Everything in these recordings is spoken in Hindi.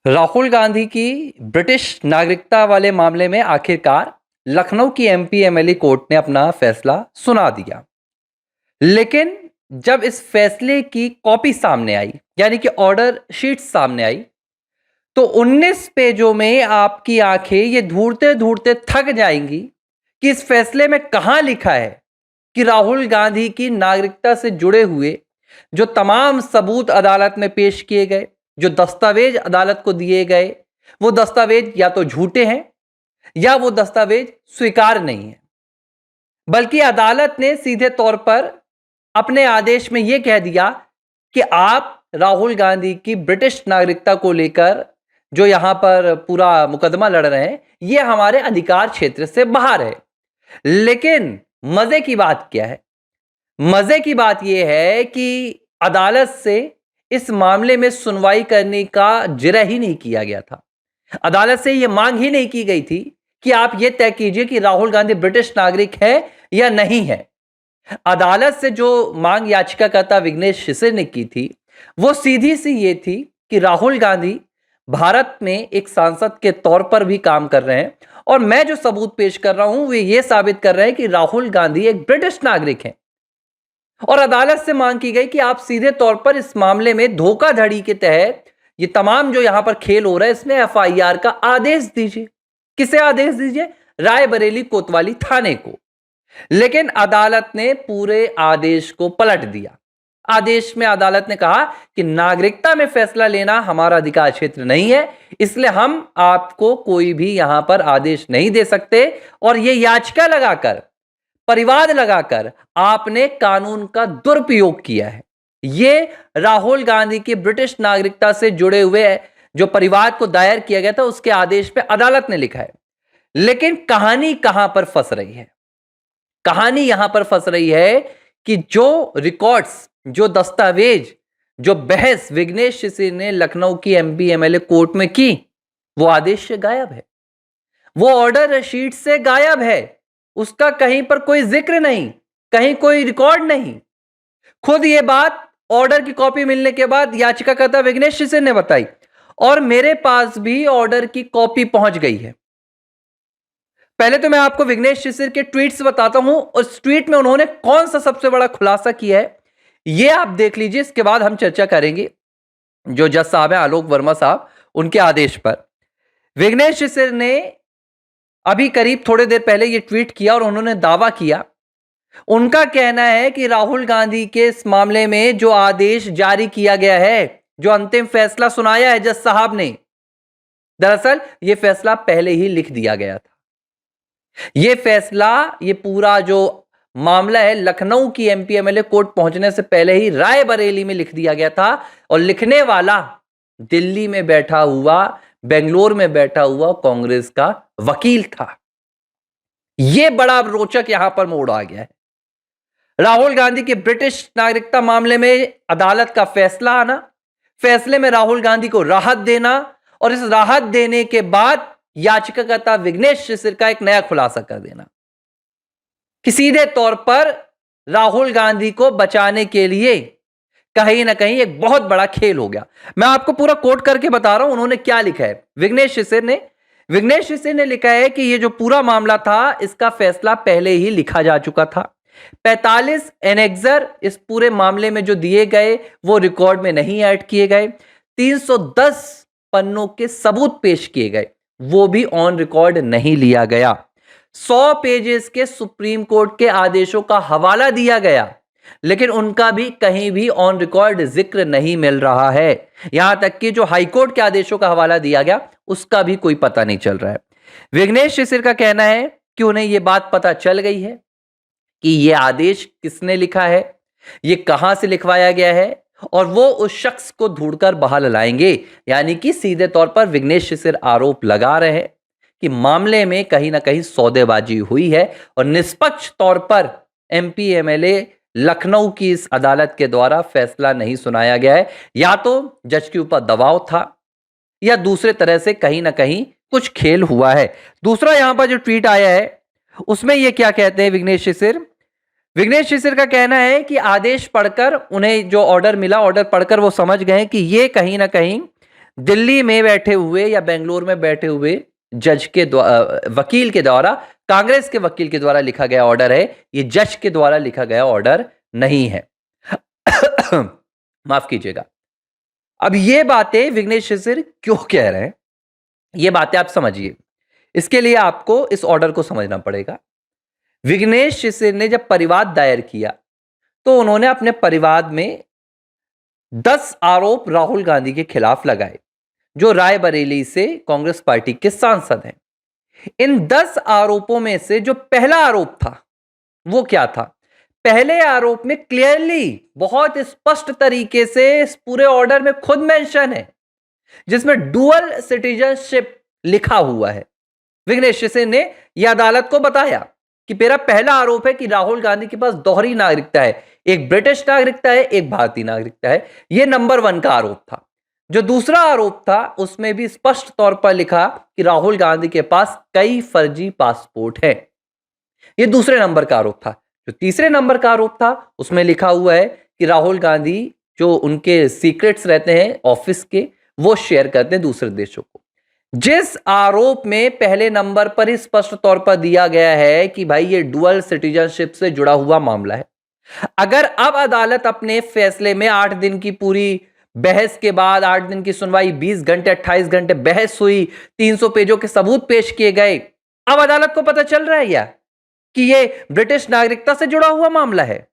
राहुल गांधी की ब्रिटिश नागरिकता वाले मामले में आखिरकार लखनऊ की एमपी एमएलए कोर्ट ने अपना फैसला सुना दिया। लेकिन जब इस फैसले की कॉपी सामने आई, यानी कि ऑर्डर शीट सामने आई, तो 19 पेजों में आपकी आंखें ये ढूंढते ढूंढते थक जाएंगी कि इस फैसले में कहां लिखा है कि राहुल गांधी की नागरिकता से जुड़े हुए जो तमाम सबूत अदालत में पेश किए गए, जो दस्तावेज अदालत को दिए गए, वो दस्तावेज या तो झूठे हैं या वो दस्तावेज स्वीकार नहीं है। बल्कि अदालत ने सीधे तौर पर अपने आदेश में यह कह दिया कि आप राहुल गांधी की ब्रिटिश नागरिकता को लेकर जो यहां पर पूरा मुकदमा लड़ रहे हैं, यह हमारे अधिकार क्षेत्र से बाहर है। लेकिन मजे की बात क्या है? मजे की बात यह है कि अदालत से इस मामले में सुनवाई करने का जिरह ही नहीं किया गया था। अदालत से यह मांग ही नहीं की गई थी कि आप यह तय कीजिए कि राहुल गांधी ब्रिटिश नागरिक है या नहीं है। अदालत से जो मांग याचिकाकर्ता विघ्नेश शिशिर ने की थी, वो सीधी सी ये थी कि राहुल गांधी भारत में एक सांसद के तौर पर भी काम कर रहे हैं और मैं जो सबूत पेश कर रहा हूं वे ये साबित कर रहे हैं कि राहुल गांधी एक ब्रिटिश नागरिक हैं। और अदालत से मांग की गई कि आप सीधे तौर पर इस मामले में धोखाधड़ी के तहत ये तमाम जो यहां पर खेल हो रहा है इसमें एफआईआर का आदेश दीजिए। किसे आदेश दीजिए? रायबरेली कोतवाली थाने को। लेकिन अदालत ने पूरे आदेश को पलट दिया। आदेश में अदालत ने कहा कि नागरिकता में फैसला लेना हमारा अधिकार क्षेत्र नहीं है, इसलिए हम आपको कोई भी यहां पर आदेश नहीं दे सकते। और यह याचिका लगाकर, परिवाद लगाकर आपने कानून का दुरुपयोग किया है। यह राहुल गांधी की ब्रिटिश नागरिकता से जुड़े हुए जो परिवाद को दायर किया गया था उसके आदेश पे अदालत ने लिखा है। लेकिन कहानी कहां पर फंस रही है? कहानी यहां पर फंस रही है कि जो रिकॉर्ड्स, जो दस्तावेज, जो बहस विघ्नेश शिशिर ने लखनऊ की एमपी एमएलए कोर्ट में की, वो आदेश से गायब है, वो ऑर्डर शीट से गायब है। उसका कहीं पर कोई जिक्र नहीं, कहीं कोई रिकॉर्ड नहीं। खुद ये बात ऑर्डर की कॉपी मिलने के बाद याचिकाकर्ता विघ्नेश शिशिर ने बताई और मेरे पास भी ऑर्डर की कॉपी पहुंच गई है। पहले तो मैं आपको विघ्नेश शिशिर के ट्वीट्स बताता हूं, उस ट्वीट में उन्होंने कौन सा सबसे बड़ा खुलासा किया है ये आप देख लीजिए। इसके बाद हम चर्चा करेंगे जो जज साहब हैं आलोक वर्मा साहब, उनके आदेश पर विघ्नेश शिशिर ने अभी करीब थोड़ी देर पहले ये ट्वीट किया और उन्होंने दावा किया, उनका कहना है कि राहुल गांधी के इस मामले में जो आदेश जारी किया गया है, जो अंतिम फैसला सुनाया है जज साहब ने, दरअसल यह फैसला पहले ही लिख दिया गया था। यह फैसला, ये पूरा जो मामला है लखनऊ की एमपी एमएलए कोर्ट पहुंचने से पहले ही रायबरेली में लिख दिया गया था और लिखने वाला दिल्ली में बैठा हुआ, बेंगलोर में बैठा हुआ कांग्रेस का वकील था। यह बड़ा रोचक यहां पर मोड़ आ गया है। राहुल गांधी के ब्रिटिश नागरिकता मामले में अदालत का फैसला आना, फैसले में राहुल गांधी को राहत देना और इस राहत देने के बाद याचिकाकर्ता विघ्नेश शिशिर का एक नया खुलासा कर देना कि सीधे तौर पर राहुल गांधी को बचाने के लिए कहीं ना कहीं एक बहुत बड़ा खेल हो गया। मैं आपको पूरा कोट करके बता रहा हूं उन्होंने क्या लिखा है। विघ्नेश शिशिर ने लिखा है कि यह जो पूरा मामला था इसका फैसला पहले ही लिखा जा चुका था। 45 एनेक्सर इस पूरे मामले में जो दिए गए वो रिकॉर्ड में नहीं ऐड किए गए। 310 पन्नों के सबूत पेश किए गए, वो भी ऑन रिकॉर्ड नहीं लिया गया। 100 पेजेस के सुप्रीम कोर्ट के आदेशों का हवाला दिया गया, लेकिन उनका भी कहीं भी ऑन रिकॉर्ड जिक्र नहीं मिल रहा है। यहां तक कि जो हाईकोर्ट के आदेशों का हवाला दिया गया उसका भी कोई पता नहीं चल रहा है। विघ्नेश शिशिर का कहना है कि उन्हें यह बात पता चल गई है कि यह आदेश किसने लिखा है, यह कहां से लिखवाया गया है और वो उस शख्स को ढूंढकर बाहर लाएंगे। यानी कि सीधे तौर पर विघ्नेश शिशिर आरोप लगा रहे हैं कि मामले में कहीं ना कहीं सौदेबाजी हुई है और निष्पक्ष तौर पर एमपी एमएलए लखनऊ की इस अदालत के द्वारा फैसला नहीं सुनाया गया है। या तो जज के ऊपर दबाव था या दूसरे तरह से कहीं ना कहीं कुछ खेल हुआ है। दूसरा यहां पर जो ट्वीट आया है उसमें यह क्या कहते हैं विघ्नेश शिशिर का कहना है कि आदेश पढ़कर उन्हें जो ऑर्डर मिला, ऑर्डर पढ़कर वो समझ गए कि ये कहीं ना कहीं दिल्ली में बैठे हुए या बेंगलोर में बैठे हुए वकील के द्वारा, कांग्रेस के वकील के द्वारा लिखा गया ऑर्डर है, ये जज के द्वारा लिखा गया ऑर्डर नहीं है। माफ कीजिएगा। अब ये बातें विघ्नेश शिशिर क्यों कह रहे हैं, ये बातें आप समझिए। इसके लिए आपको इस ऑर्डर को समझना पड़ेगा। विघ्नेश शिशिर ने जब परिवाद दायर किया तो उन्होंने अपने परिवाद में 10 आरोप राहुल गांधी के खिलाफ लगाए, जो रायबरेली से कांग्रेस पार्टी के सांसद हैं। इन 10 आरोपों में से जो पहला आरोप था वो क्या था? पहले आरोप में क्लियरली, बहुत स्पष्ट तरीके से इस पूरे ऑर्डर में खुद मेंशन है, जिसमें डुअल सिटीजनशिप लिखा हुआ है। विघ्नेश शिशिर ने यह अदालत को बताया कि मेरा पहला आरोप है कि राहुल गांधी के पास दोहरी नागरिकता है, एक ब्रिटिश नागरिकता है, एक भारतीय नागरिकता है। यह नंबर 1 का आरोप था। जो दूसरा आरोप था उसमें भी स्पष्ट तौर पर लिखा कि राहुल गांधी के पास कई फर्जी पासपोर्ट हैं। यह दूसरे नंबर का आरोप था। जो तीसरे नंबर का आरोप था उसमें लिखा हुआ है कि राहुल गांधी जो उनके सीक्रेट्स रहते हैं ऑफिस के, वो शेयर करते हैं दूसरे देशों को। जिस आरोप में पहले नंबर पर ही स्पष्ट तौर पर दिया गया है कि भाई ये डुअल सिटीजनशिप से जुड़ा हुआ मामला है, अगर अब अदालत अपने फैसले में 8 दिन की पूरी बहस के बाद, 8 दिन की सुनवाई, 20 घंटे 28 घंटे बहस हुई, 300 पेजों के सबूत पेश किए गए, अब अदालत को पता चल रहा है क्या कि ये ब्रिटिश नागरिकता से जुड़ा हुआ मामला है?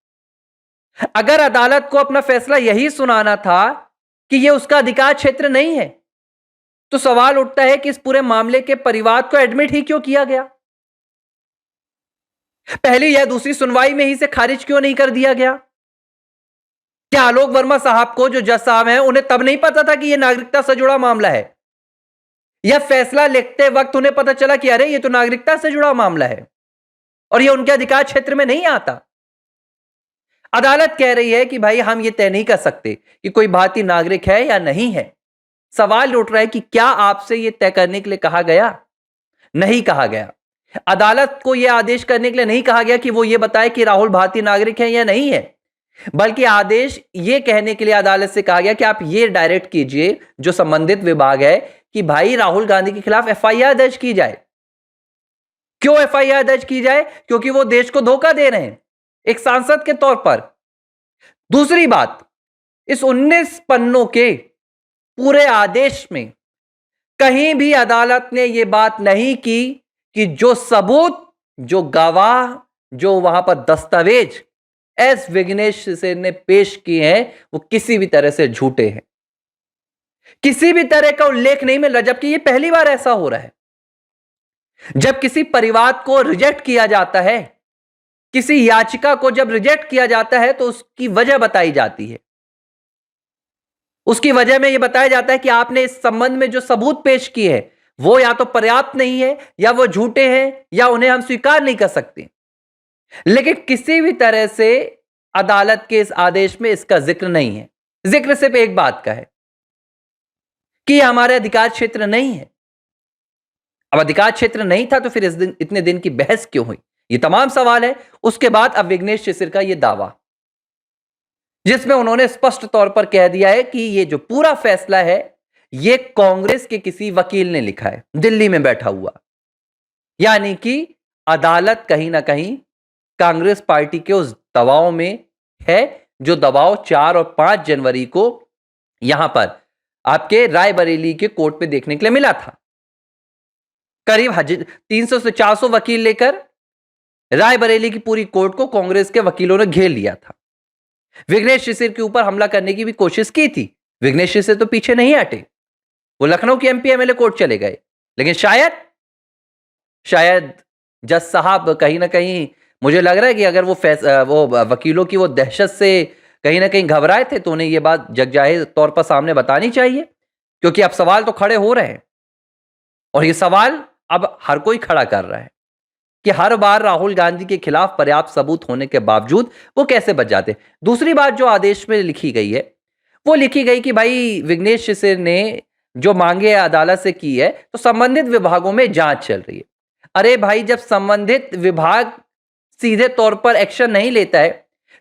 अगर अदालत को अपना फैसला यही सुनाना था कि यह उसका अधिकार क्षेत्र नहीं है, तो सवाल उठता है कि इस पूरे मामले के परिवाद को एडमिट ही क्यों किया गया? पहली या दूसरी सुनवाई में ही से खारिज क्यों नहीं कर दिया गया? क्या आलोक वर्मा साहब को, जो जज साहब हैं, उन्हें तब नहीं पता था कि यह नागरिकता से जुड़ा मामला है? यह फैसला लिखते वक्त उन्हें पता चला कि अरे ये तो नागरिकता से जुड़ा मामला है और यह उनके अधिकार क्षेत्र में नहीं आता? अदालत कह रही है कि भाई हम ये तय नहीं कर सकते कि कोई भारतीय नागरिक है या नहीं है। सवाल उठ रहा है कि क्या आपसे यह तय करने के लिए कहा गया? नहीं कहा गया। अदालत को यह आदेश करने के लिए नहीं कहा गया कि वो ये बताए कि राहुल भारतीय नागरिक है या नहीं है, बल्कि आदेश ये कहने के लिए अदालत से कहा गया कि आप ये डायरेक्ट कीजिए, जो संबंधित विभाग है, कि भाई राहुल गांधी के खिलाफ एफआईआर दर्ज की जाए। क्यों एफआईआर दर्ज की जाए? क्योंकि वो देश को धोखा दे रहे हैं एक सांसद के तौर पर। दूसरी बात, इस 19 पन्नों के पूरे आदेश में कहीं भी अदालत ने यह बात नहीं की कि जो सबूत, जो गवाह, जो वहां पर दस्तावेज एस विघ्नेश शिशिर ने पेश किए हैं, वो किसी भी तरह से झूठे हैं। किसी भी तरह का उल्लेख नहीं मिल रहा, जबकि यह पहली बार ऐसा हो रहा है। जब किसी परिवाद को रिजेक्ट किया जाता है, किसी याचिका को जब रिजेक्ट किया जाता है, तो उसकी वजह बताई जाती है। उसकी वजह में यह बताया जाता है कि आपने इस संबंध में जो सबूत पेश किए हैं वो या तो पर्याप्त नहीं है, या वो झूठे हैं, या उन्हें हम स्वीकार नहीं कर सकते। लेकिन किसी भी तरह से अदालत के इस आदेश में इसका जिक्र नहीं है। जिक्र सिर्फ एक बात का है कि यह हमारे अधिकार क्षेत्र नहीं है। अब अधिकार क्षेत्र नहीं था तो फिर इतने दिन की बहस क्यों हुई? ये तमाम सवाल है। उसके बाद अब विघ्नेश शिशिर का यह दावा, जिसमें उन्होंने स्पष्ट तौर पर कह दिया है कि यह जो पूरा फैसला है यह कांग्रेस के किसी वकील ने लिखा है, दिल्ली में बैठा हुआ। यानी कि अदालत कहीं ना कहीं कांग्रेस पार्टी के उस दबाव में है, जो दबाव 4 और 5 जनवरी को यहां पर आपके रायबरेली के कोर्ट में देखने के लिए मिला था। करीब 300 से 400 वकील लेकर रायबरेली की पूरी कोर्ट को कांग्रेस के वकीलों ने घेर लिया था। विघ्नेश शिशिर के ऊपर हमला करने की भी कोशिश की थी। विघ्नेश शिशिर तो पीछे नहीं हटे, वो लखनऊ की एमपी एमएलए कोर्ट चले गए। लेकिन शायद जज साहब कहीं ना कहीं, मुझे लग रहा है कि अगर वो वकीलों की वो दहशत से कहीं ना कहीं घबराए थे, तो उन्हें ये बात जगजाहिर तौर पर सामने बतानी चाहिए, क्योंकि अब सवाल तो खड़े हो रहे हैं। और ये सवाल अब हर कोई खड़ा कर रहा है कि हर बार राहुल गांधी के खिलाफ पर्याप्त सबूत होने के बावजूद वो कैसे बच जाते। दूसरी बात जो आदेश में लिखी गई है, वो लिखी गई कि भाई विघ्नेश शिशिर ने जो मांगे अदालत से की है, तो संबंधित विभागों में जांच चल रही है। अरे भाई, जब संबंधित विभाग सीधे तौर पर एक्शन नहीं लेता है,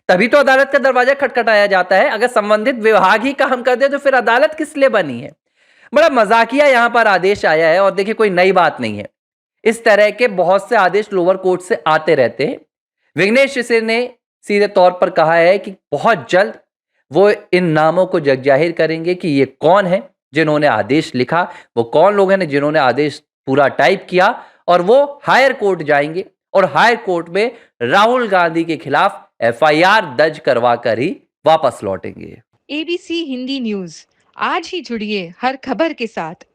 तभी तो अदालत का दरवाजा खटखटाया जाता है। अगर संबंधित विभाग ही काम कर दे तो फिर अदालत किस लिए बनी है? बड़ा मजाकिया यहाँ पर आदेश आया है और देखिए कोई नई बात नहीं है। इस तरह के बहुत से आदेश लोअर कोर्ट से आते रहते हैं। विघ्नेश शिशिर ने सीधे तौर पर कहा है कि बहुत जल्द वो इन नामों को जग जाहिर करेंगे कि ये कौन है जिन्होंने आदेश लिखा, वो कौन लोग हैं जिन्होंने आदेश पूरा टाइप किया, और वो हायर कोर्ट जाएंगे और हायर कोर्ट में राहुल गांधी के खिलाफ एफआईआर दर्ज करवा कर ही वापस लौटेंगे। एबीसी हिंदी न्यूज, आज ही जुड़िए हर खबर के साथ।